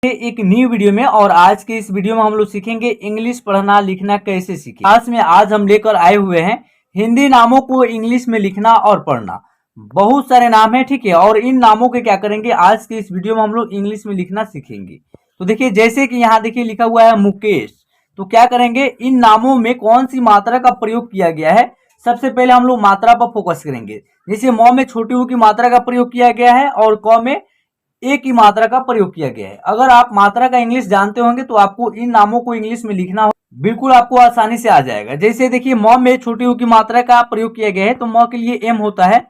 एक new video में। और आज के इस वीडियो में हम लोग सीखेंगे इंग्लिश पढ़ना लिखना कैसे सीखें। क्लास में आज हम लेकर आए हुए हैं हिंदी नामों को इंग्लिश में लिखना और पढ़ना। बहुत सारे नाम है, ठीक है, और इन नामों के क्या करेंगे आज के इस वीडियो में हम लोग इंग्लिश में लिखना सीखेंगे। तो देखिए, जैसे कि यहाँ देखिए लिखा हुआ है मुकेश, तो क्या करेंगे इन नामों में कौन सी मात्रा का प्रयोग किया गया है। सबसे पहले हम लोग मात्रा पर फोकस करेंगे। जैसे म में छोटी ऊ की मात्रा का प्रयोग किया गया है और क में ए की मात्रा का प्रयोग किया गया है। अगर आप मात्रा का इंग्लिश जानते होंगे तो आपको इन नामों को इंग्लिश में लिखना हो, बिल्कुल आपको आसानी से आ जाएगा। जैसे देखिए म में छोटी ऊ की मात्रा का प्रयोग किया गया है तो म के लिए एम होता है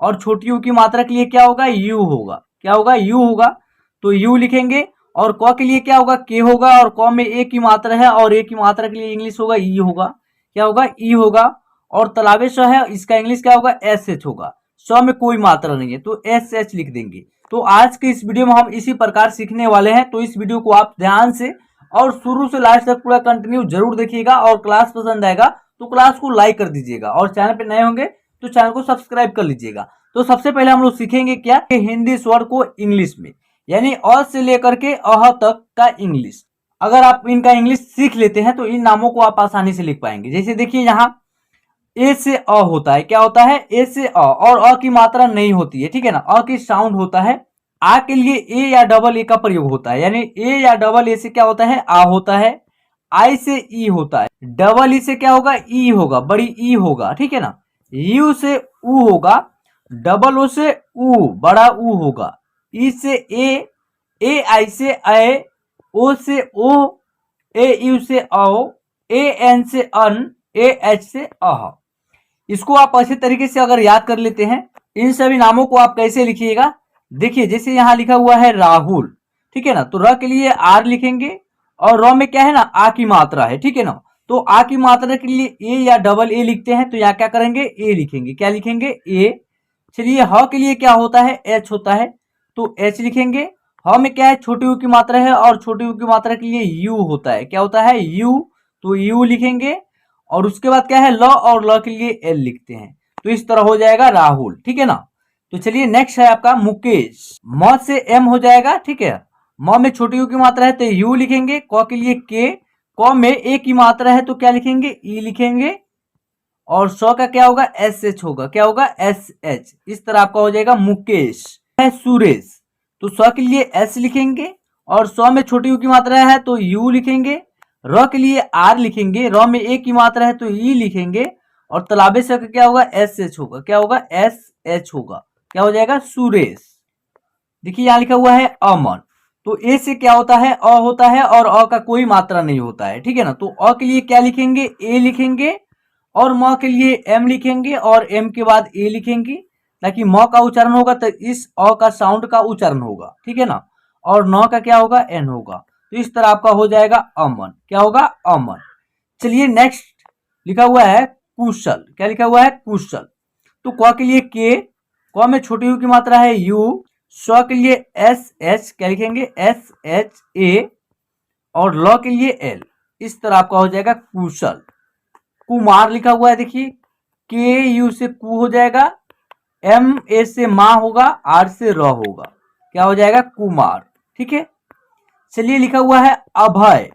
और छोटी ऊ की मात्रा के लिए क्या होगा, यू होगा। क्या होगा, यू होगा, तो यू लिखेंगे। और क के लिए क्या होगा, के होगा। और क में ए की मात्रा है और ए की मात्रा के लिए इंग्लिश होगा ई होगा। क्या होगा, ई होगा। और तलावे स है, इसका इंग्लिश क्या होगा, एस एच होगा। स में कोई मात्रा नहीं है तो एस एच लिख देंगे। तो आज के इस वीडियो में हम इसी प्रकार सीखने वाले हैं। तो इस वीडियो को आप ध्यान से और शुरू से लास्ट तक पूरा कंटिन्यू जरूर देखिएगा। और क्लास पसंद आएगा तो क्लास को लाइक कर दीजिएगा और चैनल पे नए होंगे तो चैनल को सब्सक्राइब कर लीजिएगा। तो सबसे पहले हम लोग सीखेंगे क्या, हिंदी स्वर को इंग्लिश में, यानी अ से लेकर के अह तक का इंग्लिश। अगर आप इनका इंग्लिश सीख लेते हैं तो इन नामों को आप आसानी से लिख पाएंगे। जैसे देखिए यहाँ ए से अ होता है, क्या होता है, ए से अ, और अ की मात्रा नहीं होती है, ठीक है ना, अ की साउंड होता है। आ के लिए ए या डबल ए का प्रयोग होता है, यानी ए या डबल ए से क्या होता है, आ होता है। आई से ई होता है, डबल ई से क्या होगा, ई होगा, बड़ी ई होगा, ठीक है ना। यू से ऊ होगा, डबल ओ से ऊ, बड़ा ऊ होगा। ई से ए आई से ए, ओ से ओ, ए यू से औ, ए एन से अन, ए एच से अह। इसको आप अच्छे तरीके से अगर याद कर लेते हैं, इन सभी नामों को आप कैसे लिखिएगा। देखिए जैसे यहाँ लिखा हुआ है राहुल, ठीक है ना, तो र के लिए आर लिखेंगे और र में क्या है ना, आ की मात्रा है, ठीक है ना। तो आ की मात्रा के लिए ए या डबल ए लिखते हैं तो यहाँ क्या करेंगे, ए लिखेंगे। क्या लिखेंगे, ए। चलिए ह के लिए क्या होता है, एच होता है, तो एच लिखेंगे। ह में क्या है, छोटी यू की मात्रा है और छोटी यू की मात्रा के लिए यू होता है, क्या होता है, यू, तो यू लिखेंगे। और उसके बाद क्या है, ल, और ल के लिए एल लिखते हैं। तो इस तरह हो जाएगा राहुल, ठीक है ना। तो चलिए नेक्स्ट है आपका मुकेश, म से एम हो जाएगा, ठीक है। म में छोटी यू की मात्रा है तो यू लिखेंगे। क के लिए के, क में ए की मात्रा है तो क्या लिखेंगे, ई लिखेंगे। और स का क्या होगा, एस एच होगा, क्या होगा, एस एच। इस तरह आपका हो जाएगा मुकेश। है सुरेश, तो स के लिए एस लिखेंगे और स में छोटी यू की मात्रा है तो यू लिखेंगे। र के लिए आर लिखेंगे, र में ए की मात्रा है तो ई लिखेंगे। और तलाबे से क्या होगा, एस एच होगा, क्या होगा, एस एच होगा। क्या हो जाएगा, सुरेश। देखिए यहाँ लिखा हुआ है अमन, तो ए से क्या होता है, अ होता है और अ का कोई मात्रा नहीं होता है, ठीक है ना। तो अ के लिए क्या लिखेंगे, ए लिखेंगे। और म के लिए एम लिखेंगे और एम के बाद ए लिखेंगे, ताकि म का उच्चारण होगा तो इस अ का साउंड का उच्चारण होगा, ठीक है ना। और न का क्या होगा, एन होगा। तो इस तरह आपका हो जाएगा अमन। क्या होगा, अमन। चलिए नेक्स्ट लिखा हुआ है कुशल। क्या लिखा हुआ है, कुशल। तो क के लिए के, क में छोटी यू की मात्रा है यू। स के लिए एस एच, क्या लिखेंगे, एस एच ए। और ल के लिए एल। इस तरह आपका हो जाएगा कुशल। कुमार लिखा हुआ है, देखिए के यू से कु हो जाएगा, एम ए से माँ होगा, आर से र होगा। क्या हो जाएगा, कुमार, ठीक है। चलिए लिखा हुआ है अभय,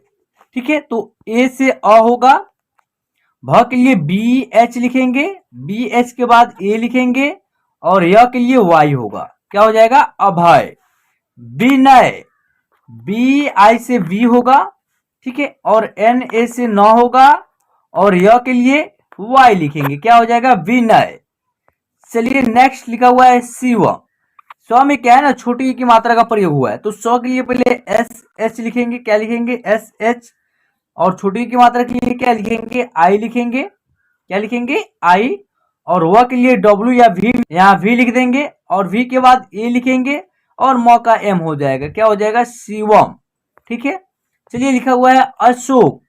ठीक है, तो ए से अ होगा। भ के लिए बी एच लिखेंगे, बी एच के बाद ए लिखेंगे। और य के लिए वाई होगा। क्या हो जाएगा, अभय। विनय, बी आई से वी होगा, ठीक है। और एन ए से न होगा और य के लिए वाई लिखेंगे। क्या हो जाएगा, विनय। चलिए नेक्स्ट लिखा हुआ है शिवम। स्व में क्या है ना, छोटी की मात्रा का प्रयोग हुआ है तो स्व के लिए पहले एस एच लिखेंगे। क्या लिखेंगे, एस एच। और छोटी की मात्रा के लिए क्या लिखेंगे, आई लिखेंगे। क्या लिखेंगे, आई। और व के लिए डब्ल्यू या वी, यहाँ वी लिख देंगे और वी के बाद ए लिखेंगे और म का एम हो जाएगा। क्या हो जाएगा, शिवम, ठीक है। चलिए लिखा हुआ है अशोक,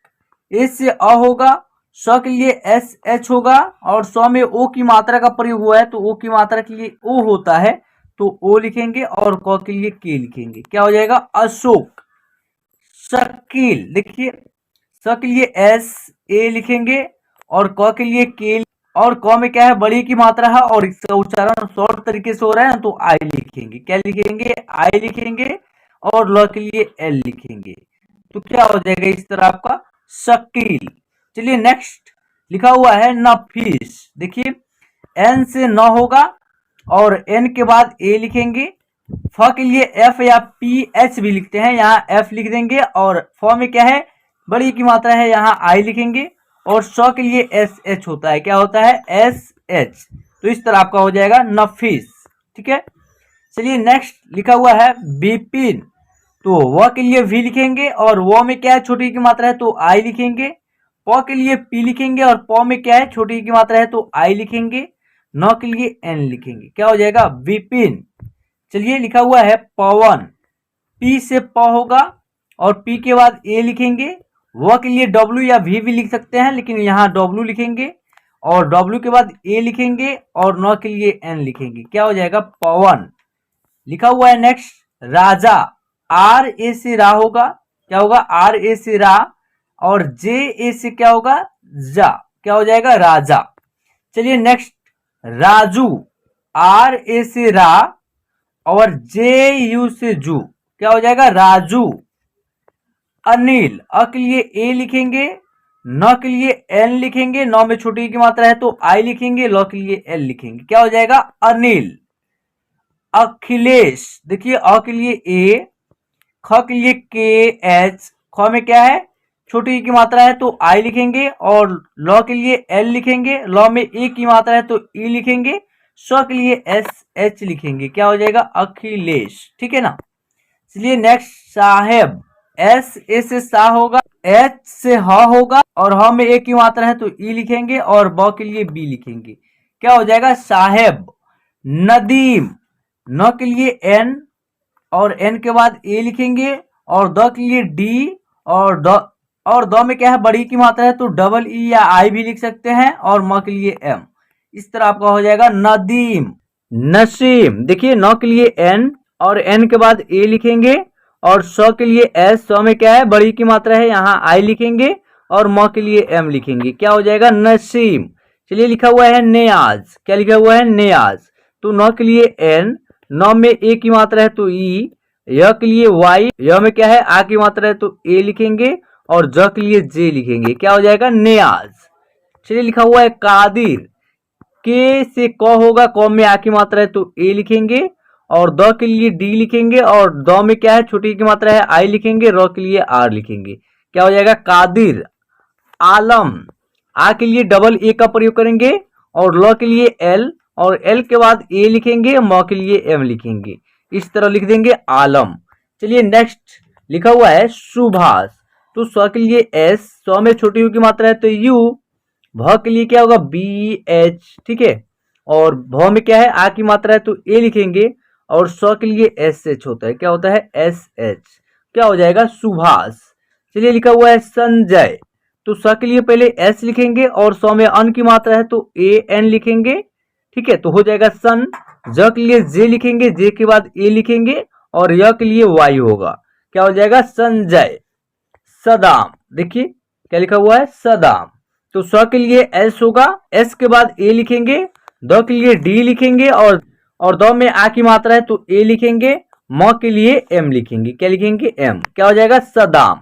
ए से अ होगा, स के लिए एस एच होगा और स में ओ की मात्रा का प्रयोग हुआ है तो ओ की मात्रा के लिए ओ होता है तो ओ लिखेंगे। और क के लिए के लिखेंगे। क्या हो जाएगा, अशोक। शकील, देखिए स के लिए एस ए लिखेंगे और क के लिए के। और क में क्या है, बड़ी की मात्रा है और इसका उच्चारण शॉर्ट तरीके से हो रहा है तो आई लिखेंगे। क्या लिखेंगे, आई लिखेंगे। और ल के लिए एल लिखेंगे तो क्या हो जाएगा इस तरह आपका शकील। चलिए नेक्स्ट लिखा हुआ है नफीस। देखिए एन से न होगा और एन के बाद ए लिखेंगे। फ के लिए एफ या पी एच भी लिखते हैं, यहाँ एफ लिख देंगे। और फ में क्या है, बड़ी की मात्रा है, यहाँ आई लिखेंगे। और स के लिए एस एच होता है, क्या होता है, एस एच। तो इस तरह आपका हो जाएगा नफीस। ठीक है, चलिए नेक्स्ट लिखा हुआ है बिपिन। तो व के लिए वी लिखेंगे और वो में क्या है, छोटी की मात्रा है तो आई लिखेंगे। प के लिए पी लिखेंगे और प में क्या है, छोटी की मात्रा है तो आई लिखेंगे। न के लिए एन लिखेंगे, क्या हो जाएगा विपिन। चलिए लिखा हुआ है पवन। पी से प होगा और पी के बाद ए लिखेंगे। व के लिए डब्ल्यू या वी भी लिख सकते हैं, लेकिन यहाँ डब्ल्यू लिखेंगे और डब्ल्यू के बाद ए लिखेंगे और न के लिए एन लिखेंगे, क्या हो जाएगा पवन। लिखा हुआ है नेक्स्ट राजा। आर ए से रा होगा, क्या होगा आर ए से रा। और जे ए से क्या होगा जा, क्या हो जाएगा राजा। चलिए नेक्स्ट राजू। आर ए से रा और जे यू से जू, क्या हो जाएगा राजू। अनिल। अ के लिए ए लिखेंगे, न के लिए एन लिखेंगे, न में छोटी की मात्रा है तो आई लिखेंगे, ल के लिए एल लिखेंगे, क्या हो जाएगा अनिल। अखिलेश। देखिए अ के लिए ए, ख के लिए के एच, ख में क्या है, छोटी की मात्रा है तो आई लिखेंगे और ल के लिए एल लिखेंगे, ल में ए की मात्रा है तो ई लिखेंगे, स के लिए एस एच लिखेंगे, क्या हो जाएगा अखिलेश। ठीक है ना। चलिए नेक्स्ट साहेब। एस ए से सा होगा, एच से ह होगा और ह में ए की मात्रा है तो ई लिखेंगे और ब के लिए बी लिखेंगे, क्या हो जाएगा साहेब। नदीम। न के लिए एन और एन के बाद ए लिखेंगे और द के लिए डी और द में क्या है, बड़ी की मात्रा है तो डबल ई या आई भी लिख सकते हैं और म के लिए एम। इस तरह आपका हो जाएगा नदीम। नसीम। देखिए न के लिए एन और एन के बाद ए लिखेंगे और स के लिए एस, स में क्या है, बड़ी की मात्रा है, यहाँ आई लिखेंगे और म के लिए एम लिखेंगे, क्या हो जाएगा नसीम। चलिए लिखा हुआ है नेयाज। क्या लिखा हुआ है नेयाज। तो न के लिए एन, न में ए की मात्रा है तो ई, य के लिए वाई, य में क्या है आ की मात्रा है तो ए लिखेंगे और ज के लिए जे लिखेंगे, क्या हो जाएगा नेयाज। चलिए लिखा हुआ है कादिर। के से क होगा, क में आ की मात्रा है तो ए लिखेंगे और द के लिए डी लिखेंगे और द में क्या है, छोटी की मात्रा है आई लिखेंगे, र के लिए आर लिखेंगे, क्या हो जाएगा कादिर। आलम। आ के लिए डबल ए का प्रयोग करेंगे और ल के लिए एल और एल के बाद ए लिखेंगे, म के लिए एम लिखेंगे, इस तरह लिख देंगे आलम। चलिए नेक्स्ट लिखा हुआ है सुभाष। तो स के लिए एस, स में छोटी यू की मात्रा है तो यू, भ के लिए क्या होगा बी एच, ठीक है, और भ में क्या है आ की मात्रा है तो ए लिखेंगे और स के लिए एस एच होता है, क्या होता है एस एच, क्या हो जाएगा सुभाष। चलिए लिखा हुआ है संजय। तो स के लिए पहले एस लिखेंगे और स में अन की मात्रा है तो ए एन लिखेंगे, ठीक है, तो हो जाएगा सन। ज के लिए जे लिखेंगे, जे के बाद ए लिखेंगे और य के लिए वाई होगा, क्या हो जाएगा संजय। सदाम। देखिए क्या लिखा हुआ है सदाम। तो स के लिए एस होगा, एस के बाद ए लिखेंगे, द के लिए डी लिखेंगे और द में आ की मात्रा है तो ए लिखेंगे, म के लिए एम लिखेंगे, क्या लिखेंगे एम, क्या हो जाएगा सदाम।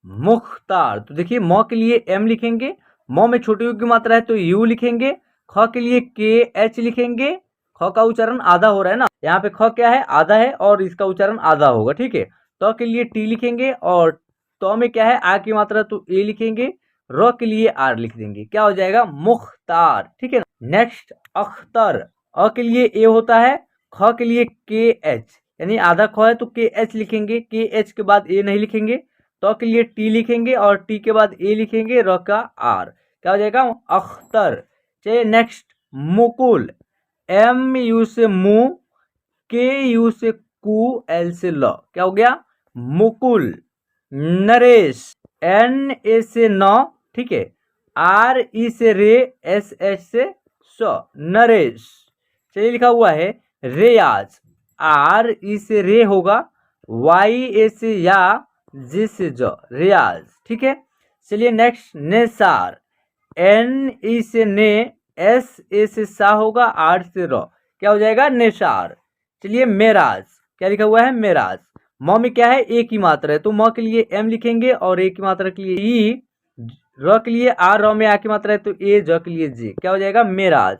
मुख्तार। तो देखिए म के लिए एम लिखेंगे, म में छोटी यू की मात्रा है तो यू लिखेंगे, ख के लिए के एच लिखेंगे, ख का उच्चारण आधा हो रहा है ना, यहाँ पे ख क्या है आधा है और इसका उच्चारण आधा होगा, ठीक है। त के लिए टी लिखेंगे और त में क्या है आ की मात्रा तो ए लिखेंगे, र के लिए आर लिख देंगे, क्या हो जाएगा मुख्तार, ठीक है ना। नेक्स्ट अख्तर। अ के लिए ए होता है, ख के लिए के एच, यानी आधा ख है तो के एच लिखेंगे, के एच के बाद ए नहीं लिखेंगे, तो के लिए टी लिखेंगे और टी के बाद ए लिखेंगे, र का आर, क्या हो जाएगा अख्तर। चलिए नेक्स्ट मुकुल। एम यू से मु, के यू से कु, एल से ल, क्या हो गया मुकुल। नरेश। एन ए से न, ठीक है, आर ई से रे, एस एच से स, नरेश। चलिए लिखा हुआ है रेयाज। आर ई से रे होगा, वाई ए से या, जे से ज, रियाज, ठीक है। चलिए नेक्स्ट नेसार। एन ई से ने, एस ए से सा होगा, आर से र, क्या हो जाएगा नेसार। चलिए मेराज। क्या लिखा हुआ है मेराज। म में क्या है, ए की मात्रा है, तो म के लिए एम लिखेंगे और ए की मात्रा के लिए ई, र के लिए आर, र में आ की मात्रा है तो ए, ज के लिए जे, क्या हो जाएगा मेराज।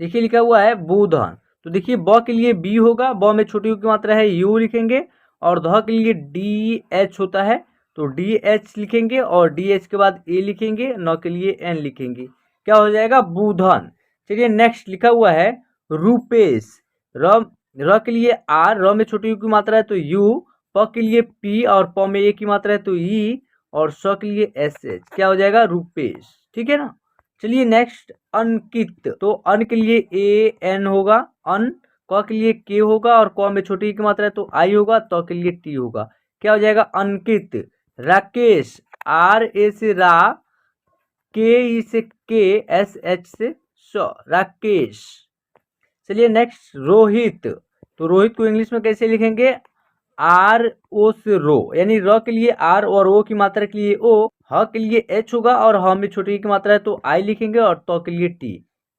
देखिए लिखा हुआ है बुधन, तो देखिए ब के लिए बी होगा, ब में छोटी यू की मात्रा है यू लिखेंगे, और ध के लिए डी एच होता है तो डी एच लिखेंगे, और डी एच के बाद ए लिखेंगे, न के लिए एन लिखेंगे, क्या हो जाएगा बुधन। चलिए नेक्स्ट लिखा हुआ है रूपेश, र के लिए आर, र में छोटी यू की मात्रा है तो यू, प के लिए पी और प में ए की मात्रा है तो ई, और स के लिए एस एच, क्या हो जाएगा रूपेश, ठीक है ना। चलिए नेक्स्ट अंकित, तो अन के लिए ए एन होगा, अन, क के लिए के होगा, और क में छोटी की मात्रा है तो आई होगा, तो के लिए टी होगा, क्या हो जाएगा अंकित। राकेश, आर ए से रा, के ई से के, एस एच से स, राकेश। चलिए नेक्स्ट रोहित, तो रोहित को इंग्लिश में कैसे लिखेंगे, आर ओ से रो, यानी र के लिए आर और ओ की मात्रा के लिए ओ, ह के लिए एच होगा, और ह में छोटी की मात्रा है तो आई लिखेंगे, और तो के लिए टी,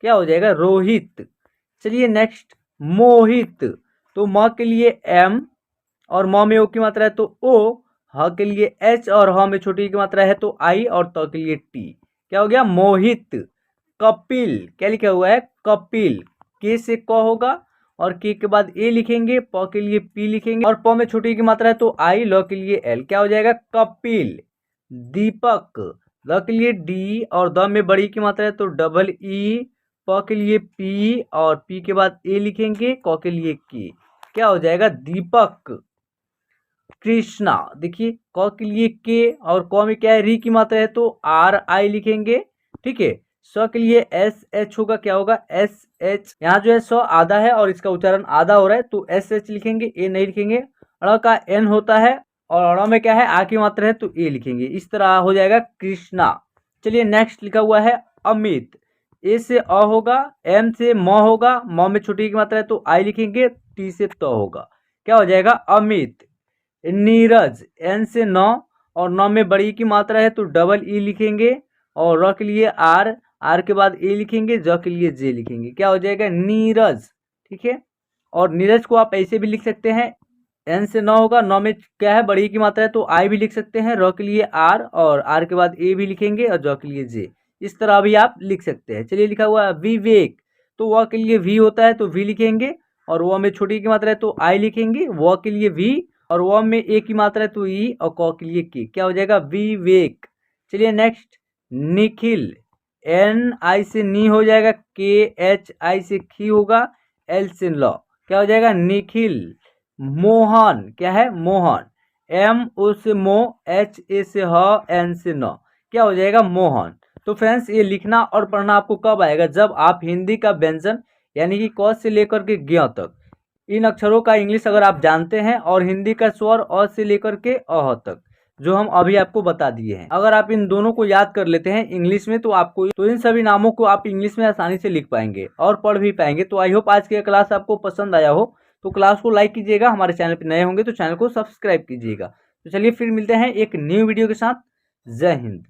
क्या हो जाएगा रोहित। चलिए नेक्स्ट मोहित, तो म के लिए एम और म में ओ की मात्रा है तो ओ, ह के लिए एच और ह में छोटी की मात्रा है तो आई, और तो के लिए टी, क्या हो गया मोहित। कपिल, क्या लिखा हुआ है कपिल, के से क होगा, और के के बाद ए लिखेंगे, प के लिए पी लिखेंगे, और प में छोटी की मात्रा है तो आई, ल के लिए एल, क्या हो जाएगा कपिल। दीपक, ल के लिए डी और द में बड़ी की मात्रा है तो डबल ई, प के लिए पी और पी के बाद ए लिखेंगे, क के लिए की, क्या हो जाएगा दीपक। कृष्णा, देखिए क के लिए के और क में क्या है री की मात्रा है तो आर आई लिखेंगे, ठीक है। स के लिए एस एच होगा, क्या होगा एस एच, यहाँ जो है स आधा है और इसका उच्चारण आधा हो रहा है तो एस एच लिखेंगे, ए नहीं लिखेंगे। अड़ का एन होता है और अड़ में क्या है आ की मात्रा है तो ए लिखेंगे, इस तरह हो जाएगा कृष्णा। चलिए नेक्स्ट लिखा हुआ है अमित, ए से अ होगा, एम से म होगा, म में छोटी की मात्रा है तो आई लिखेंगे, टी से त होगा, क्या हो जाएगा अमित। नीरज, एन से नौ और नौ में बड़ी की मात्रा है तो डबल ई लिखेंगे, और र के लिए आर, आर के बाद ए लिखेंगे, ज के लिए जे लिखेंगे, क्या हो जाएगा नीरज, ठीक है। और नीरज को आप ऐसे भी लिख सकते हैं, एन से नौ होगा, नौ में क्या है बड़ी की मात्रा है तो आई भी लिख सकते हैं, र के लिए आर और आर के बाद ए भी लिखेंगे, और ज के लिए जे, इस तरह भी आप लिख सकते हैं। चलिए लिखा हुआ है विवेक, तो व के लिए वी होता है तो वी लिखेंगे, और व में छोटी की मात्रा है तो आई लिखेंगे, व के लिए वी और व में ए की मात्रा है तो ई, और क के लिए की, क्या हो जाएगा विवेक। चलिए नेक्स्ट निखिल, एन आई से नी हो जाएगा, के एच आई से खी होगा, एल से ल, क्या हो जाएगा निखिल। मोहन, क्या है मोहन, एम ओ से मो, एच ए से ह, एन से न, क्या हो जाएगा मोहन। तो फ्रेंड्स ये लिखना और पढ़ना आपको कब आएगा, जब आप हिंदी का व्यंजन यानी कि क से लेकर के ज्ञ तक इन अक्षरों का इंग्लिश अगर आप जानते हैं, और हिंदी का स्वर अ से लेकर के अह तक जो हम अभी आपको बता दिए हैं, अगर आप इन दोनों को याद कर लेते हैं इंग्लिश में तो आपको तो इन सभी नामों को आप इंग्लिश में आसानी से लिख पाएंगे और पढ़ भी पाएंगे। तो आई होप आज की क्लास आपको पसंद आया हो, तो क्लास को लाइक कीजिएगा, हमारे चैनल पर नए होंगे तो चैनल को सब्सक्राइब कीजिएगा। तो चलिए फिर मिलते हैं एक न्यू वीडियो के साथ। जय हिंद।